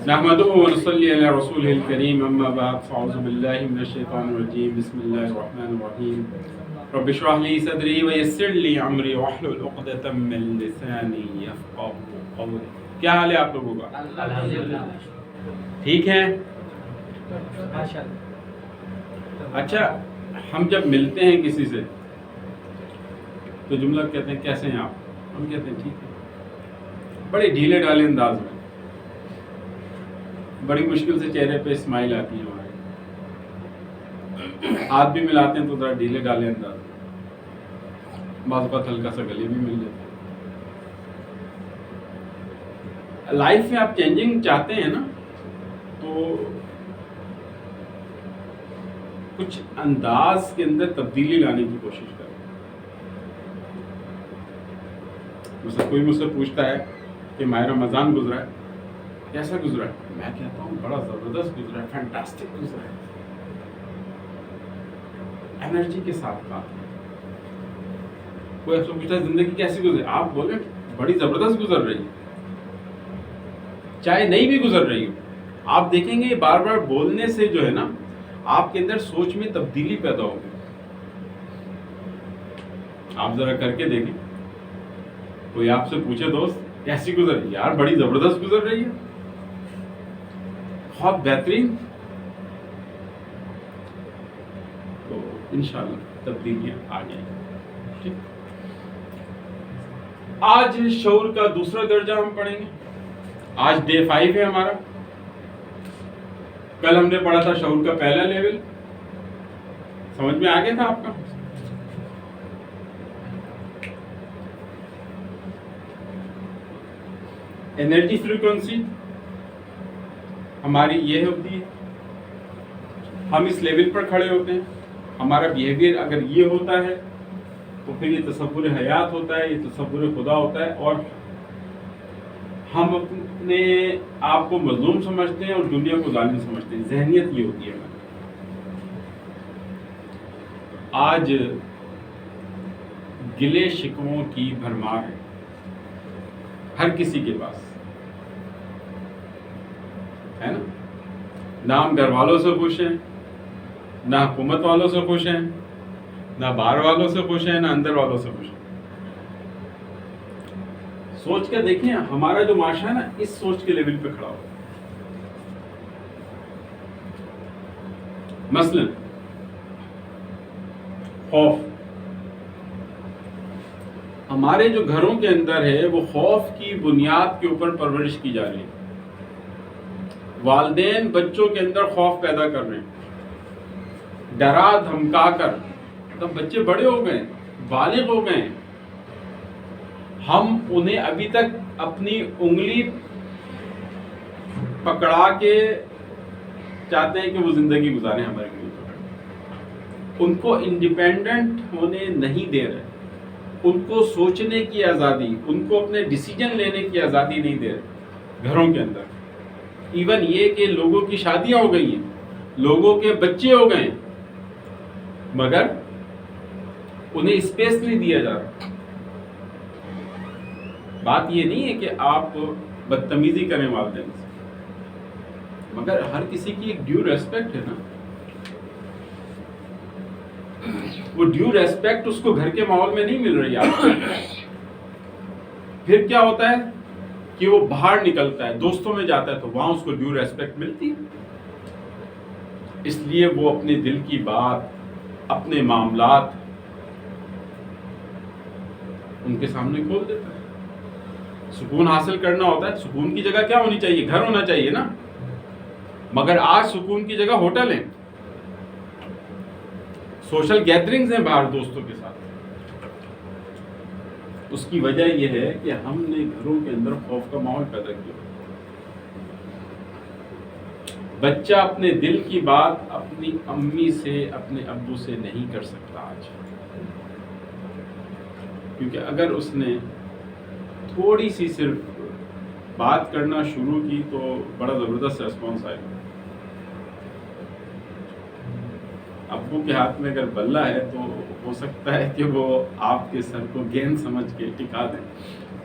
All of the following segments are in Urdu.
نحمدہ و نصلی علی رسولہ الکریم اما بعد فاعوذ باللہ من الشیطان الرجیم بسم اللہ الرحمن الرحیم رب اشرح لی صدری ویسر لی امری واحلل عقدۃ من لسانی یفقہوا قولی. کیا حال ہے آپ لوگوں کا؟ ٹھیک ہے. اچھا، ہم جب ملتے ہیں کسی سے تو جملہ کہتے ہیں کیسے ہیں آپ؟ ہم کہتے ہیں ٹھیک ہے، بڑے ڈھیلے ڈھالے انداز میں. بڑی مشکل سے چہرے پہ اسمائل آتی ہے ہمارے. ہاتھ بھی ملاتے ہیں تو ذرا ڈھیلے ڈھالے انداز میں. بعض اوقات ہلکا سا گلے بھی مل جاتا ہے. لائف میں آپ چینجنگ چاہتے ہیں نا، تو کچھ انداز کے اندر تبدیلی لانے کی کوشش کریں. مثلا کوئی مجھ سے پوچھتا ہے کہ ماہ رمضان گزرا ہے، کیسا گزرا ہے؟ میں کہتا ہوں بڑا زبردست گزرا ہے، فینٹاسٹک گزرا ہے. انرجی کے ساتھ بات. کوئی آپ سے پوچھتا ہے زندگی کیسی گزری، آپ بولیں بڑی زبردست گزر رہی ہے. چاہے نہیں بھی گزر رہی ہو، آپ دیکھیں گے بار بار بولنے سے جو ہے نا، آپ کے اندر سوچ میں تبدیلی پیدا ہوگی. آپ ذرا کر کے دیکھیں. کوئی آپ سے پوچھے دوست کیسی گزر رہی ہے، یار بڑی زبردست گزر رہی ہے، بہت بہترین. تو انشاءاللہ تبدیلیاں آ جائیں گی. ٹھیک. آج شعور کا دوسرا درجہ ہم پڑھیں گے. آج ڈے 5 ہے ہمارا. کل ہم نے پڑھا تھا شعور کا پہلا لیول. سمجھ میں آ گیا تھا آپ کا؟ انرجی فریکوینسی ہماری یہ ہوتی ہے. ہم اس لیول پر کھڑے ہوتے ہیں. ہمارا بیہیویئر اگر یہ ہوتا ہے تو پھر یہ تصور حیات ہوتا ہے، یہ تصور خدا ہوتا ہے، اور ہم اپنے آپ کو مظلوم سمجھتے ہیں اور دنیا کو ظالم سمجھتے ہیں. ذہنیت یہ ہوتی ہے ہماری. آج گلے شکووں کی بھرمار ہے ہر کسی کے پاس، ہے نا؟ نہ ہم گھر والوں سے خوش ہیں، نہ حکومت والوں سے خوش ہیں، نہ باہر والوں سے خوش ہیں، نہ اندر والوں سے خوش ہیں. سوچ کے دیکھیں ہمارا جو معاشرہ ہے نا، اس سوچ کے لیول پہ کھڑا ہو. مثلا خوف. ہمارے جو گھروں کے اندر ہے وہ خوف کی بنیاد کے اوپر پرورش کی جا رہی ہے. والدین بچوں کے اندر خوف پیدا کر رہے ہیں، ڈرا دھمکا کر. تب بچے بڑے ہو گئے، بالغ ہو گئے، ہم انہیں ابھی تک اپنی انگلی پکڑا کے چاہتے ہیں کہ وہ زندگی گزاریں ہمارے لیے. ان کو انڈیپینڈنٹ ہونے نہیں دے رہے، ان کو سوچنے کی آزادی، ان کو اپنے ڈیسیجن لینے کی آزادی نہیں دے رہے گھروں کے اندر. ایون یہ کہ لوگوں کی شادیاں ہو گئی ہیں، لوگوں کے بچے ہو گئے، مگر انہیں اسپیس نہیں دیا جا رہا. بات یہ نہیں ہے کہ آپ بدتمیزی کریں والدین سے، مگر ہر کسی کی ایک ڈیو ریسپیکٹ ہے نا. وہ ڈیو ریسپیکٹ اس کو گھر کے ماحول میں نہیں مل رہی آپ کو. پھر کیا ہوتا ہے کہ وہ باہر نکلتا ہے، دوستوں میں جاتا ہے، تو وہاں اس کو ڈیو ریسپیکٹ ملتی ہے. اس لیے وہ اپنے دل کی بات، اپنے معاملات ان کے سامنے کھول دیتا ہے. سکون حاصل کرنا ہوتا ہے. سکون کی جگہ کیا ہونی چاہیے؟ گھر ہونا چاہیے نا. مگر آج سکون کی جگہ ہوٹل ہیں، سوشل گیدرنگز ہیں باہر دوستوں کے ساتھ. اس کی وجہ یہ ہے کہ ہم نے گھروں کے اندر خوف کا ماحول پیدا کیا. بچہ اپنے دل کی بات اپنی امی سے، اپنے ابو سے نہیں کر سکتا آج، کیونکہ اگر اس نے تھوڑی سی صرف بات کرنا شروع کی تو بڑا زبردست ریسپانس آئے گا. ابو کے ہاتھ میں اگر بلہ ہے تو ہو سکتا ہے کہ وہ آپ کے سر کو گیند سمجھ کے ٹکا دیں،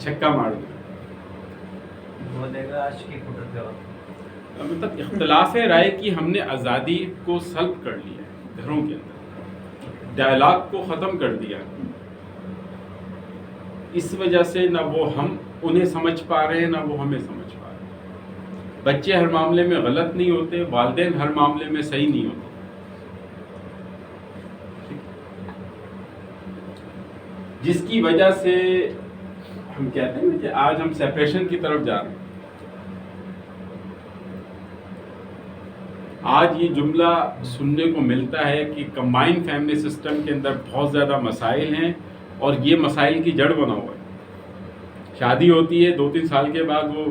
چھکا مار دیں. بولے گا آج کی قدرت کا مطلب اختلاف رائے کی ہم نے آزادی کو سلب کر لیا ہے گھروں کے اندر، ڈائلاگ کو ختم کر دیا، اس وجہ سے نہ وہ ہم انہیں سمجھ پا رہے ہیں نہ وہ ہمیں سمجھ پا رہے ہیں۔ بچے ہر معاملے میں غلط نہیں ہوتے، والدین ہر معاملے میں صحیح نہیں ہوتے، جس کی وجہ سے ہم کہتے ہیں کہ آج ہم سیپریشن کی طرف جا رہے ہیں۔ آج یہ جملہ سننے کو ملتا ہے کہ کمبائنڈ فیملی سسٹم کے اندر بہت زیادہ مسائل ہیں اور یہ مسائل کی جڑ بنا ہوا ہے۔ شادی ہوتی ہے 2-3 سال کے بعد وہ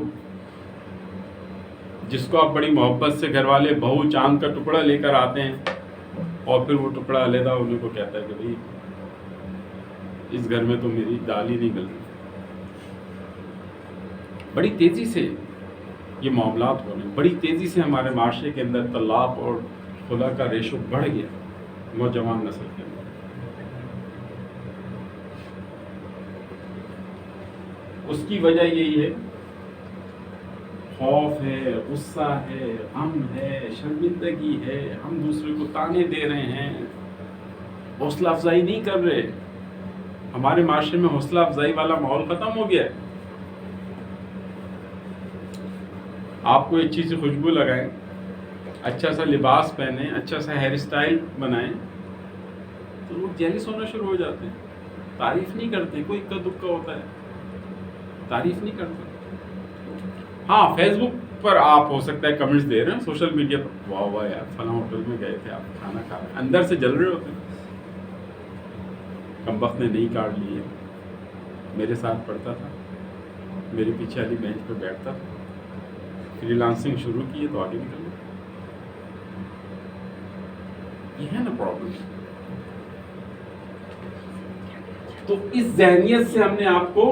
جس کو آپ بڑی محبت سے گھر والے بہو چاند کا ٹکڑا لے کر آتے ہیں اور پھر وہ ٹکڑا علیحدہ انہیں کو کہتا ہے کہ بھائی اس گھر میں تو میری دال ہی نہیں گل رہی۔ بڑی تیزی سے یہ معاملات ہو رہے ہیں، بڑی تیزی سے ہمارے معاشرے کے اندر طلاق اور خلا کا ریشو بڑھ گیا نوجوان نسل کے اندر۔ اس کی وجہ یہی ہے، خوف ہے، غصہ ہے، غم ہے، شرمندگی ہے، ہم دوسرے کو تانے دے رہے ہیں، حوصلہ افزائی نہیں کر رہے۔ ہمارے معاشرے میں حوصلہ افزائی والا ماحول ختم ہو گیا ہے۔ آپ کو اچھی سی خوشبو لگائیں، اچھا سا لباس پہنیں، اچھا سا ہیئر اسٹائل بنائیں تو لوگ جیلس ہونا شروع ہو جاتے ہیں، تعریف نہیں کرتے، کوئی اکا دکا ہوتا ہے تعریف نہیں کرتے۔ ہاں فیس بک پر آپ ہو سکتا ہے کمنٹس دے رہے ہیں، سوشل میڈیا پر واہ واہ یار فلاں ہوٹل میں گئے تھے آپ کھانا کھا رہے ہیں، اندر سے جل رہے ہوتے ہیں، کم وقت نے نہیں کاٹ لیے، میرے ساتھ پڑھتا تھا، میرے پیچھے والی بینچ پہ بیٹھتا تھا، فری لانسنگ شروع کی ہے تو آگے نکل گئے۔ یہ ہے نا پرابلم۔ تو اس ذہنیت سے ہم نے آپ کو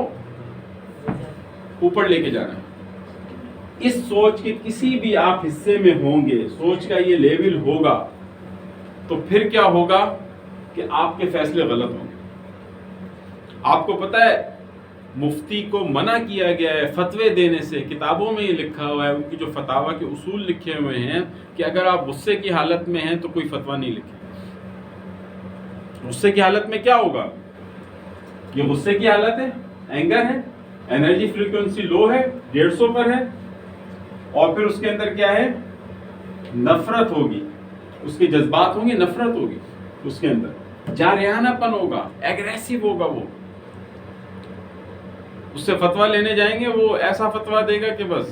اوپر لے کے جانا ہے۔ اس سوچ کے کسی بھی آپ حصے میں ہوں گے، سوچ کا یہ لیول ہوگا تو پھر کیا ہوگا کہ آپ کے فیصلے غلط ہوں گے۔ آپ کو پتہ ہے مفتی کو منع کیا گیا ہے فتوے دینے سے، کتابوں میں یہ لکھا ہوا ہے، ان کی جو فتاوی کے اصول لکھے ہوئے ہیں کہ اگر آپ غصے کی حالت میں ہیں تو کوئی فتویٰ نہیں لکھے۔ غصے کی حالت میں کیا ہوگا؟ یہ غصے کی حالت ہے، اینگر ہے، انرجی فریکوینسی لو ہے، 150 پر ہے، اور پھر اس کے اندر کیا ہے؟ نفرت ہوگی، اس کے جذبات ہوں گے، نفرت ہوگی اس کے اندر، جارحانہ پن ہوگا، ایگریسو ہوگا وہ۔ اس سے فتویٰ لینے جائیں گے وہ ایسا فتویٰ دے گا کہ بس،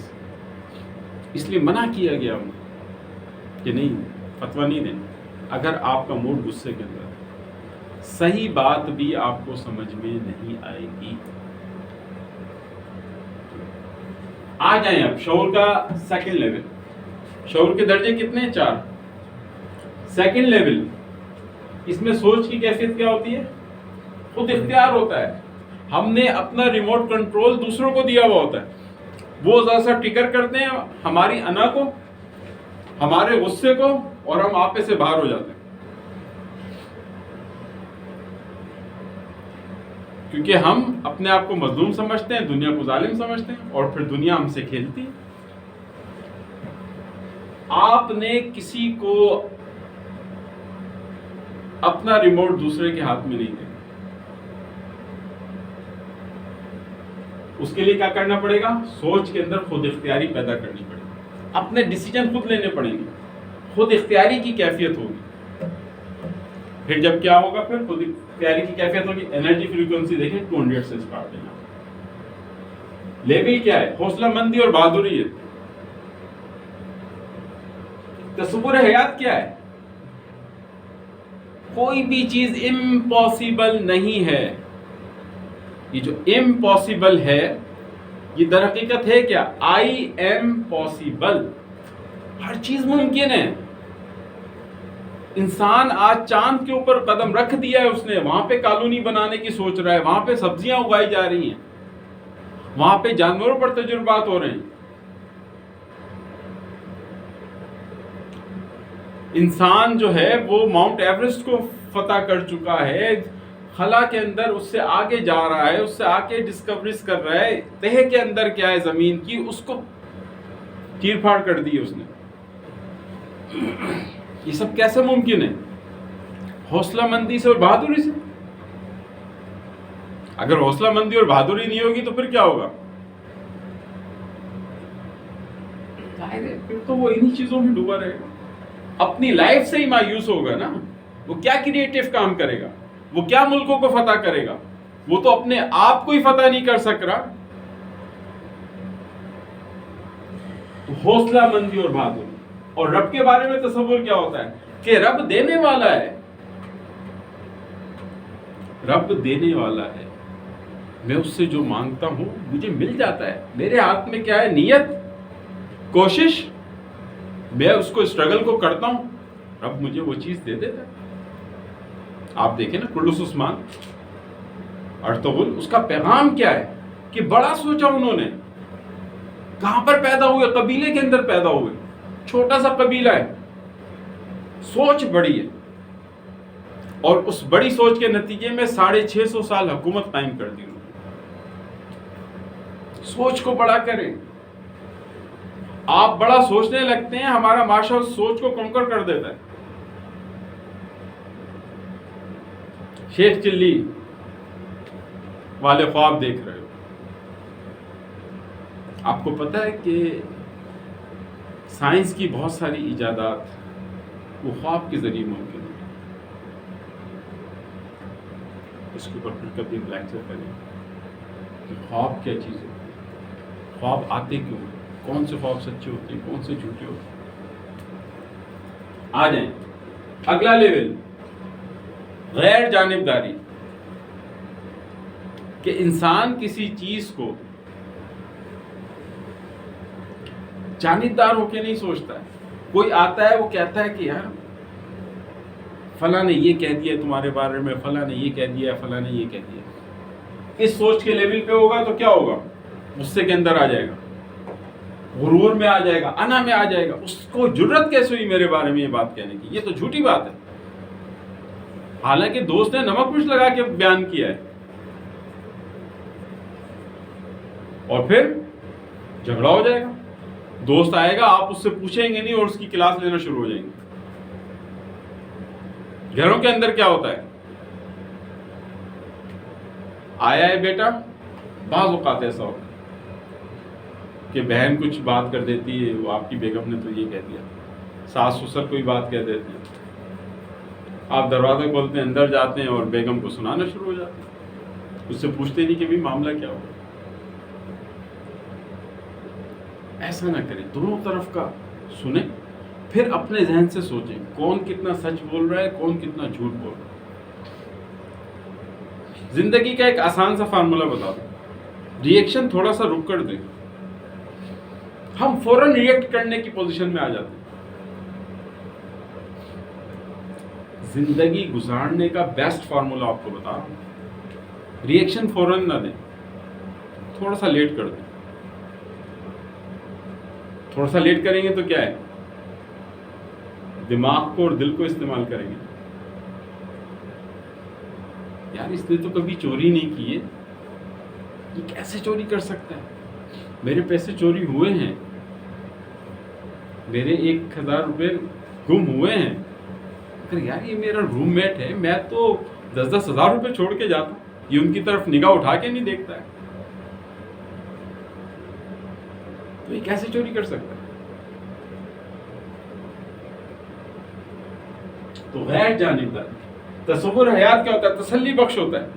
اس لیے منع کیا گیا انہیں کہ نہیں فتویٰ نہیں دینا۔ اگر آپ کا موڈ غصے کے اندر ہے، صحیح بات بھی آپ کو سمجھ میں نہیں آئے گی۔ آ جائیں اب شعور کا سیکنڈ لیول۔ شعور کے درجے کتنے ہیں؟ 4۔ سیکنڈ لیول، اس میں سوچ کی کیفیت کیا ہوتی ہے؟ خود اختیار ہوتا ہے۔ ہم نے اپنا ریموٹ کنٹرول دوسروں کو دیا ہوا ہوتا ہے، وہ ذرا سا ٹکر کرتے ہیں ہماری انا کو، ہمارے غصے کو، اور ہم آپے سے باہر ہو جاتے ہیں، کیونکہ ہم اپنے آپ کو مظلوم سمجھتے ہیں، دنیا کو ظالم سمجھتے ہیں، اور پھر دنیا ہم سے کھیلتی ہے۔ آپ نے کسی کو اپنا ریموٹ دوسرے کے ہاتھ میں نہیں دیا، اس کے لیے کیا کرنا پڑے گا؟ سوچ کے اندر خود اختیاری پیدا کرنی پڑے گی، اپنے ڈیسیجن خود لینے پڑیں گے، خود اختیاری کی کیفیت ہوگی۔ پھر جب کیا ہوگا؟ پھر خود اختیاری کی کیفیت ہوگی، انرجی فریکوینسی دیکھیں 200 سے اسٹارٹ ہے۔ لیول کیا ہے؟ حوصلہ مندی اور بہادری ہے۔ تصور حیات کیا ہے؟ کوئی بھی چیز امپاسبل نہیں ہے۔ یہ جو امپاسبل ہے یہ در حقیقت ہے کیا؟ آئی ایم پاسبل، ہر چیز ممکن ہے۔ انسان آج چاند کے اوپر قدم رکھ دیا ہے، اس نے وہاں پہ کالونی بنانے کی سوچ رہا ہے، وہاں پہ سبزیاں اگائی جا رہی ہیں، وہاں پہ جانوروں پر تجربات ہو رہے ہیں۔ انسان جو ہے وہ ماؤنٹ ایوریسٹ کو فتح کر چکا ہے، خلا کے اندر اس سے آگے جا رہا ہے، اس سے آگے ڈسکوریز کر رہا ہے، تہہ کے اندر کیا ہے زمین کی، اس کو چیر پھاڑ کر دی اس نے. یہ سب کیسے ممکن ہے؟ حوصلہ مندی سے اور بہادری سے. اگر حوصلہ مندی اور بہادری نہیں ہوگی تو پھر کیا ہوگا؟ پھر تو وہ انہی چیزوں میں ڈوبا رہے گا، اپنی لائف سے ہی مایوس ہوگا نا. وہ کیا کریٹیو کام کرے گا؟ وہ کیا ملکوں کو فتح کرے گا؟ وہ تو اپنے آپ کو ہی فتح نہیں کر سک رہا. تو حوصلہ مندی اور بہادری. اور رب کے بارے میں تصور کیا ہوتا ہے کہ رب دینے والا ہے. رب دینے والا ہے، میں اس سے جو مانگتا ہوں مجھے مل جاتا ہے. میرے ہاتھ میں کیا ہے؟ نیت، کوشش. میں اس کو اسٹرگل کو کرتا ہوں، رب مجھے وہ چیز دے دیتا ہے. آپ دیکھیں نا کلس عثمان ارطغرل، اس کا پیغام کیا ہے کہ بڑا سوچا انہوں نے. کہاں پر پیدا ہوئے؟ قبیلے کے اندر پیدا ہوئے، چھوٹا سا قبیلہ ہے، سوچ بڑی ہے. اور اس بڑی سوچ کے نتیجے میں 650 سال حکومت قائم کر دی انہوں نے. سوچ کو بڑا کریں. آپ بڑا سوچنے لگتے ہیں، ہمارا معاشرہ اس سوچ کو کنکر کر دیتا ہے. شیخ چلی والے خواب دیکھ رہے ہو. آپ کو پتہ ہے کہ سائنس کی بہت ساری ایجادات وہ خواب کے ذریعے ممکن ہے. اس کے اوپر پھر کبھی لیکچر کریں کہ خواب کیا چیز ہے، خواب آتے کیوں ہیں، کون سے خواب سچے ہوتے ہیں، کون سے جھوٹے ہوتے ہیں. آ جائیں اگلا لیول، غیر جانبداری. کہ انسان کسی چیز کو جانبدار ہو کے نہیں سوچتا ہے. کوئی آتا ہے وہ کہتا ہے کہ یار فلاں نے یہ کہہ دیا تمہارے بارے میں، فلاں نے یہ کہہ دیا، فلاں نے یہ کہہ دیا. اس سوچ کے لیول پہ ہوگا تو کیا ہوگا؟ غصے کے اندر آ جائے گا، غرور میں آ جائے گا، انا میں آ جائے گا. اس کو جرت کیسے ہوئی میرے بارے میں یہ بات کہنے کی؟ یہ تو جھوٹی بات ہے. حالانکہ دوست نے نمک مرچ لگا کے بیان کیا ہے. اور پھر جھگڑا ہو جائے گا. دوست آئے گا، آپ اس سے پوچھیں گے نہیں اور اس کی کلاس لینا شروع ہو جائیں گے. گھروں کے اندر کیا ہوتا ہے؟ آیا ہے بیٹا، بعض اوقات ایسا ہوتا ہے کہ بہن کچھ بات کر دیتی ہے، وہ آپ کی بیگم نے تو یہ کہہ دیا. ساس سسر کوئی بات کہہ دیتی ہے، آپ دروازہ کھولتے ہیں، اندر جاتے ہیں اور بیگم کو سنانا شروع ہو جاتے ہیں. اس سے پوچھتے نہیں کہ بھی معاملہ کیا ہوا. ایسا نہ کریں، دونوں طرف کا سنیں، پھر اپنے ذہن سے سوچیں کون کتنا سچ بول رہا ہے، کون کتنا جھوٹ بول رہا ہے. زندگی کا ایک آسان سا فارمولا بتا دوں، ری ایکشن تھوڑا سا رک کر دیں. ہم فوراً ریئیکٹ کرنے کی پوزیشن میں آ جاتے ہیں. زندگی گزارنے کا بیسٹ فارمولا آپ کو بتا رہا ہوں، ری ایکشن فوراً نہ دیں، تھوڑا سا لیٹ کر دیں. تھوڑا سا لیٹ کریں گے تو کیا ہے؟ دماغ کو اور دل کو استعمال کریں گے. یار اس نے تو کبھی چوری نہیں کی ہے، یہ کیسے چوری کر سکتا ہے؟ میرے پیسے چوری ہوئے ہیں، میرے 1000 روپے گم ہوئے ہیں. اگر یار یہ میرا روم میٹ ہے، میں تو 10-10 ہزار روپے چھوڑ کے جاتا ہوں، یہ ان کی طرف نگاہ اٹھا کے نہیں دیکھتا ہے، تو یہ کیسے چوری کر سکتا ہے؟ تو غیر جانبدار. تصور حیات کیا ہوتا ہے؟ تسلی بخش ہوتا ہے.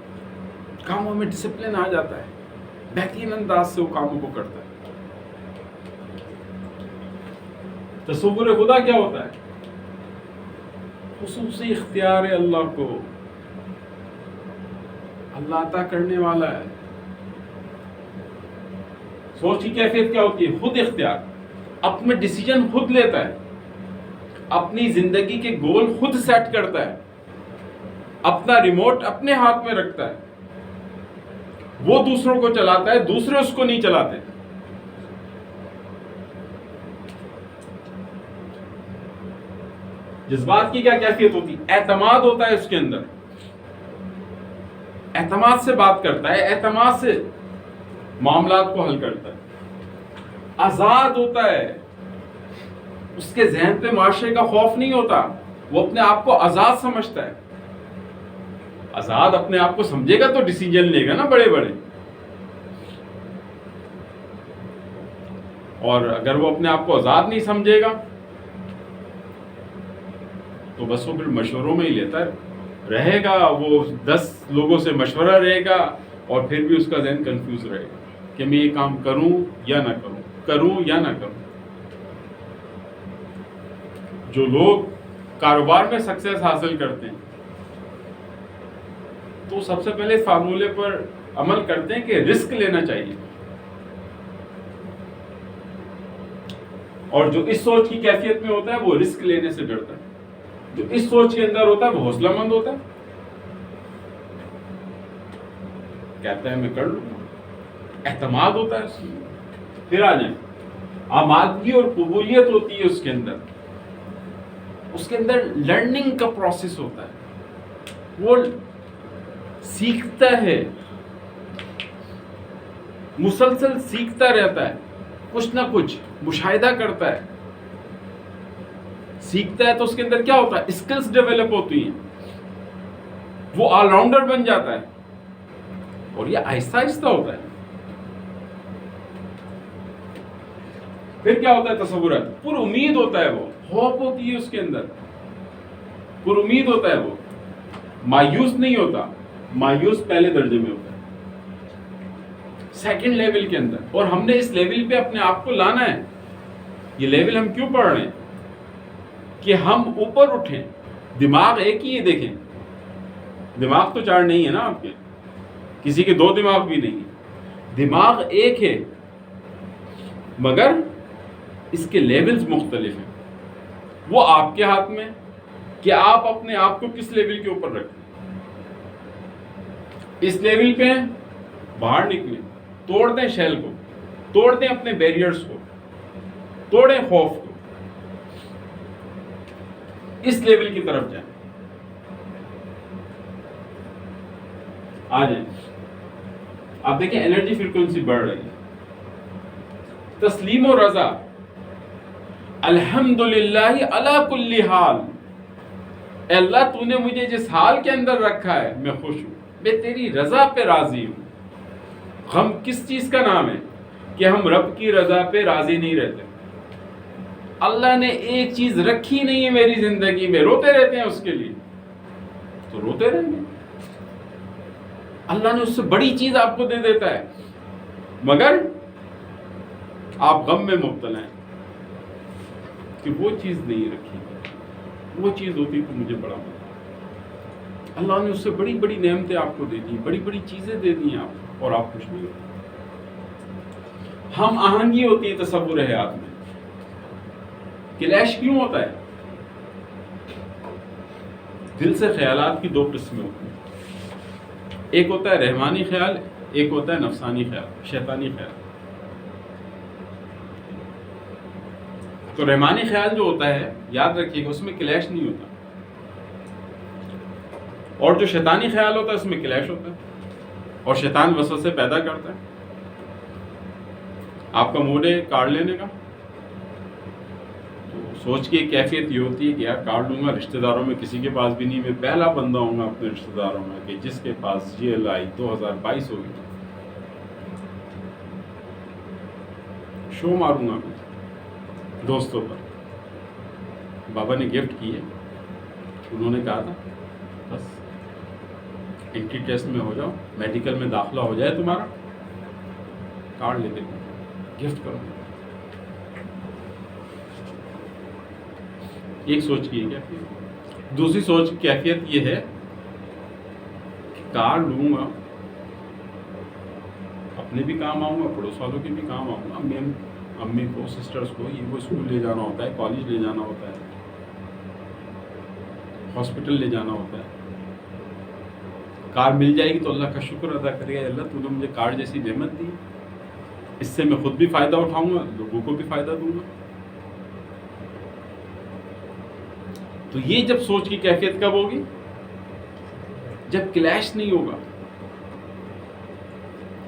کاموں میں ڈسپلن آ جاتا ہے، بہترین انداز سے وہ کاموں کو کرتا ہے. تصور خدا کیا ہوتا ہے؟ خصوصی اختیار اللہ کو. اللہ عطا کرنے والا ہے. سوچ کی کیفیت کیا ہوتی ہے؟ خود اختیار. اپنے ڈیسیجن خود لیتا ہے، اپنی زندگی کے گول خود سیٹ کرتا ہے، اپنا ریموٹ اپنے ہاتھ میں رکھتا ہے. وہ دوسروں کو چلاتا ہے، دوسرے اس کو نہیں چلاتے. جذبات کی کیا کیفیت ہوتی ہے؟ اعتماد ہوتا ہے اس کے اندر. اعتماد سے بات کرتا ہے، اعتماد سے معاملات کو حل کرتا ہے، آزاد ہوتا ہے، اس کے ذہن پہ معاشرے کا خوف نہیں ہوتا، وہ اپنے آپ کو آزاد سمجھتا ہے۔ آزاد اپنے آپ کو سمجھے گا تو ڈیسیجن لے گا نا بڑے بڑے، اور اگر وہ اپنے آپ کو آزاد نہیں سمجھے گا تو بس وہ پھر مشوروں میں ہی لیتا رہے گا، وہ 10 لوگوں سے مشورہ رہے گا اور پھر بھی اس کا ذہن کنفیوز رہے گا کہ میں یہ کام کروں یا نہ کروں، کروں یا نہ کروں۔ جو لوگ کاروبار میں سکسیس حاصل کرتے ہیں تو سب سے پہلے فارمولے پر عمل کرتے ہیں کہ رسک لینا چاہیے، اور جو اس سوچ کی کیفیت میں ہوتا ہے وہ رسک لینے سے ڈرتا ہے، جو اس سوچ کے اندر ہوتا ہے وہ حوصلہ مند ہوتا ہے، کہتا ہے میں کر لوں گا، اعتماد ہوتا ہے اس میں۔ پھر آ جائیں، آمادگی اور قبولیت ہوتی ہے اس کے اندر لرننگ کا پروسیس ہوتا ہے، وہ سیکھتا ہے، مسلسل سیکھتا رہتا ہے، کچھ نہ کچھ مشاہدہ کرتا ہے، سیکھتا ہے تو اس کے اندر کیا ہوتا ہے، اسکلز ڈیولپ ہوتی ہیں، وہ آل راؤنڈر بن جاتا ہے، اور یہ آہستہ آہستہ ہوتا ہے۔ پھر کیا ہوتا ہے، تصورات، پر امید ہوتا ہے، وہ ہوپ ہوتی ہے اس کے اندر، پر امید ہوتا ہے، وہ مایوس نہیں ہوتا، مایوس پہلے درجے میں ہوتا ہے، سیکنڈ لیول کے اندر، اور ہم نے اس لیول پہ اپنے آپ کو لانا ہے۔ یہ لیول ہم کیوں پڑھ رہے ہیں؟ کہ ہم اوپر اٹھیں۔ دماغ ایک ہی ہے، دیکھیں دماغ تو 4 نہیں ہے نا آپ کے، کسی کے 2 دماغ بھی نہیں ہے، دماغ ایک ہے، مگر اس کے لیولز مختلف ہیں۔ وہ آپ کے ہاتھ میں کہ آپ اپنے آپ کو کس لیول کے اوپر رکھیں۔ اس لیول پہ باہر نکلیں، توڑ دیں شیل کو، توڑ دیں اپنے بیریئرز کو، توڑیں خوف کو، اس لیول کی طرف جائیں۔ آ جائیں، آپ دیکھیں انرجی فریکوینسی بڑھ رہی ہے، تسلیم و رضا، الحمدللہ علی کل حال، اے اللہ تو نے مجھے جس حال کے اندر رکھا ہے میں خوش ہوں، میں تیری رضا پہ راضی ہوں۔ غم کس چیز کا نام ہے؟ کہ ہم رب کی رضا پہ راضی نہیں رہتے۔ اللہ نے ایک چیز رکھی نہیں ہے میری زندگی میں، روتے رہتے ہیں اس کے لیے، تو روتے رہیں گے۔ اللہ نے اس سے بڑی چیز آپ کو دے دیتا ہے، مگر آپ غم میں مبتلا ہیں کہ وہ چیز نہیں رکھی، وہ چیز ہوتی تو مجھے بڑا مزہ۔ اللہ نے اس سے بڑی بڑی نعمتیں آپ کو دے دی، بڑی بڑی چیزیں دے دی ہیں آپ، اور آپ خوش نہیں ہوتے۔ ہم آہنگی ہوتی ہے تصور حیات میں۔ کلیش کیوں ہوتا ہے؟ دل سے خیالات کی 2 قسمیں ہوتی ہیں، ایک ہوتا ہے رحمانی خیال، ایک ہوتا ہے نفسانی خیال، شیطانی خیال۔ تو رحمانی خیال جو ہوتا ہے، یاد رکھیے گا، اس میں کلیش نہیں ہوتا، اور جو شیطانی خیال ہوتا ہے اس میں کلیش ہوتا ہے، اور شیطان وسوسے پیدا کرتا ہے۔ آپ کا موڈ ہے کارڈ لینے کا، تو سوچ کی ایک کیفیت یہ ہوتی ہے کہ یار کارڈ لوں گا، رشتہ داروں میں کسی کے پاس بھی نہیں، میں پہلا بندہ ہوں گا اپنے رشتہ داروں میں کہ جس کے پاس GLI 2022 ہوگی، شو ماروں گا میں دوستوں پر۔ بابا نے گفٹ کی ہے، انہوں نے کہا تھا بس انٹری ٹیسٹ میں ہو جاؤ، میڈیکل میں داخلہ ہو جائے تمہارا، کارڈ لے کے گفٹ کرو۔ ایک سوچ کی ہے کیا؟ دوسری سوچ کی کیفیت یہ ہے کہ کارڈ لوں گا، اپنے بھی کام آؤں گا، پڑوس والوں کے بھی کام آؤں گا، امی کو، سسٹرز کو، یہ وہ اسکول لے جانا ہوتا ہے، کالج لے جانا ہوتا ہے، ہاسپٹل لے جانا ہوتا ہے۔ کار مل جائے گی تو اللہ کا شکر ادا کرے گا، اللہ تو نے مجھے کار جیسی نعمت دی، اس سے میں خود بھی فائدہ اٹھاؤں گا، لوگوں کو بھی فائدہ دوں گا۔ تو یہ جب سوچ کی کیفیت کب ہوگی؟ جب کلیش نہیں ہوگا،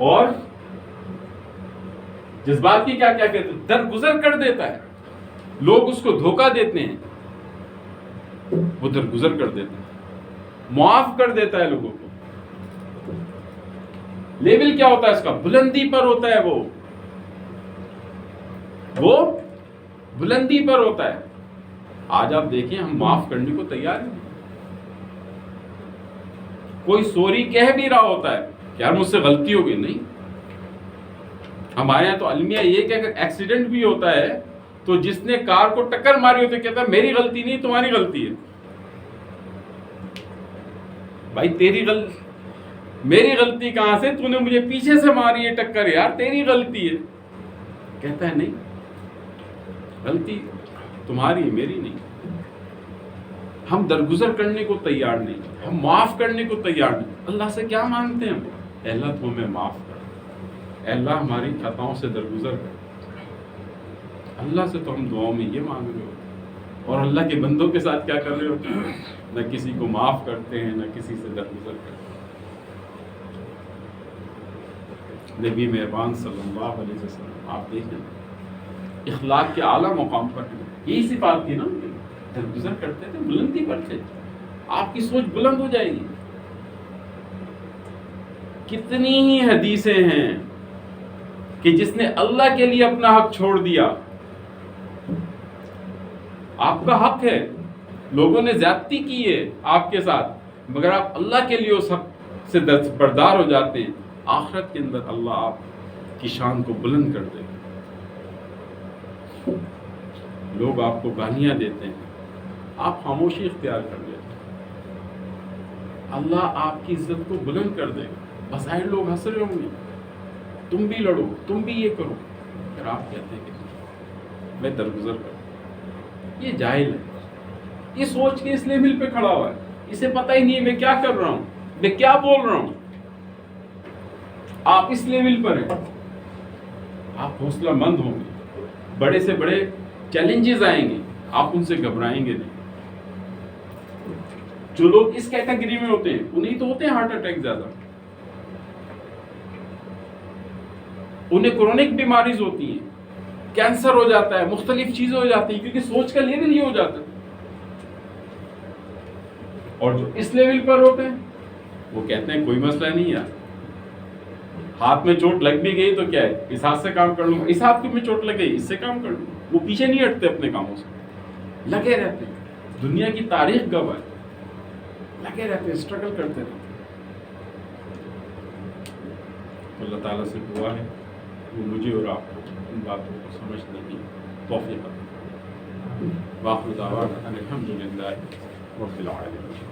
اور جذبات کی کیا کہتے ہیں، درگزر کر دیتا ہے. لوگ اس کو دھوکہ دیتے ہیں، وہ درگزر کر دیتا ہے، معاف کر دیتا ہے لوگوں کو. لیول کیا ہوتا ہے اس کا؟ بلندی پر ہوتا ہے، وہ بلندی پر ہوتا ہے. آج آپ دیکھیں ہم معاف کرنے کو تیار ہیں. کوئی سوری کہہ بھی رہا ہوتا ہے کہ یار مجھ سے غلطی ہو گئی، نہیں. ہمارے یہاں تو المیہ یہ کہ اگر ایکسیڈنٹ بھی ہوتا ہے تو جس نے کار کو ٹکر ماری ہوتی ہے کہتا ہے میری غلطی نہیں، تمہاری غلطی ہے. بھائی میری غلطی کہاں سے؟ تو نے مجھے پیچھے سے ماری ہے ٹکر، یار تیری غلطی ہے. کہتا ہے نہیں، غلطی تمہاری ہے، میری نہیں. ہم درگزر کرنے کو تیار نہیں، ہم معاف کرنے کو تیار نہیں. اللہ سے کیا مانگتے ہیں؟ اے اللہ تو ہمیں معاف کر، اے اللہ ہماری خطاؤں سے درگزر کر. اللہ سے تو ہم دعاؤں میں یہ مانگ رہے ہوتے، اور اللہ کے بندوں کے ساتھ کیا کر رہے ہوتے ہیں؟ نہ کسی کو معاف کرتے ہیں، نہ کسی سے درگزر کرتے ہیں. نبی مہربان صلی اللہ علیہ وسلم آپ دیکھیں اخلاق کے اعلیٰ مقام پر یہی صفات تھی نا، درگزر کرتے تھے، بلندی پر تھے. آپ کی سوچ بلند ہو جائے گی. کتنی ہی حدیثیں ہیں کہ جس نے اللہ کے لیے اپنا حق چھوڑ دیا. آپ کا حق ہے، لوگوں نے زیادتی کی ہے آپ کے ساتھ، مگر آپ اللہ کے لیے اس حق سے دستبردار ہو جاتے ہیں. آخرت کے اندر اللہ آپ کی شان کو بلند کر دے. لوگ آپ کو گالیاں دیتے ہیں، آپ خاموشی اختیار کر لیتے ہیں، اللہ آپ کی عزت کو بلند کر دے گا. بظاہر لوگ ہنس رہے ہوں گے، تم بھی لڑو، تم بھی یہ کرو، پھر آپ کہتے ہیں کہ میں درگزر کروں. یہ جاہل ہے، یہ سوچ کے اس لیول پہ کھڑا ہوا ہے، اسے پتہ ہی نہیں ہے میں کیا کر رہا ہوں، میں کیا بول رہا ہوں. آپ اس لیول پر ہیں، آپ حوصلہ مند ہوں گے. بڑے سے بڑے چیلنجز آئیں گے، آپ ان سے گھبرائیں گے نہیں. جو لوگ اس کیٹیگری میں ہوتے ہیں انہیں تو ہوتے ہیں ہارٹ اٹیک زیادہ، انہیں کرونک بیماریز ہوتی ہیں، کینسر ہو جاتا ہے، مختلف چیزیں ہو جاتی ہیں، کیونکہ سوچ کا لیول یہ ہو جاتا ہے. اور جو اس لیول پر ہوتے ہیں وہ کہتے ہیں کوئی مسئلہ نہیں یار، ہاتھ میں چوٹ لگ بھی گئی تو کیا ہے، اس ہاتھ سے کام کر لوں گا، اس ہاتھ میں چوٹ لگ گئی اس سے کام کر لوں گا. وہ پیچھے نہیں ہٹتے اپنے کاموں سے، لگے رہتے ہیں. دنیا کی تاریخ گواہ ہے، لگے رہتے ہیں، اسٹرگل کرتے رہتے ہیں. اللہ تعالیٰ سے دعا ہے وہ مجھے اور آپ کو ان باتوں کو سمجھنے کی توفیق عطا فرمائے. وآخر دعوانا ان الحمد للہ رب العالمین.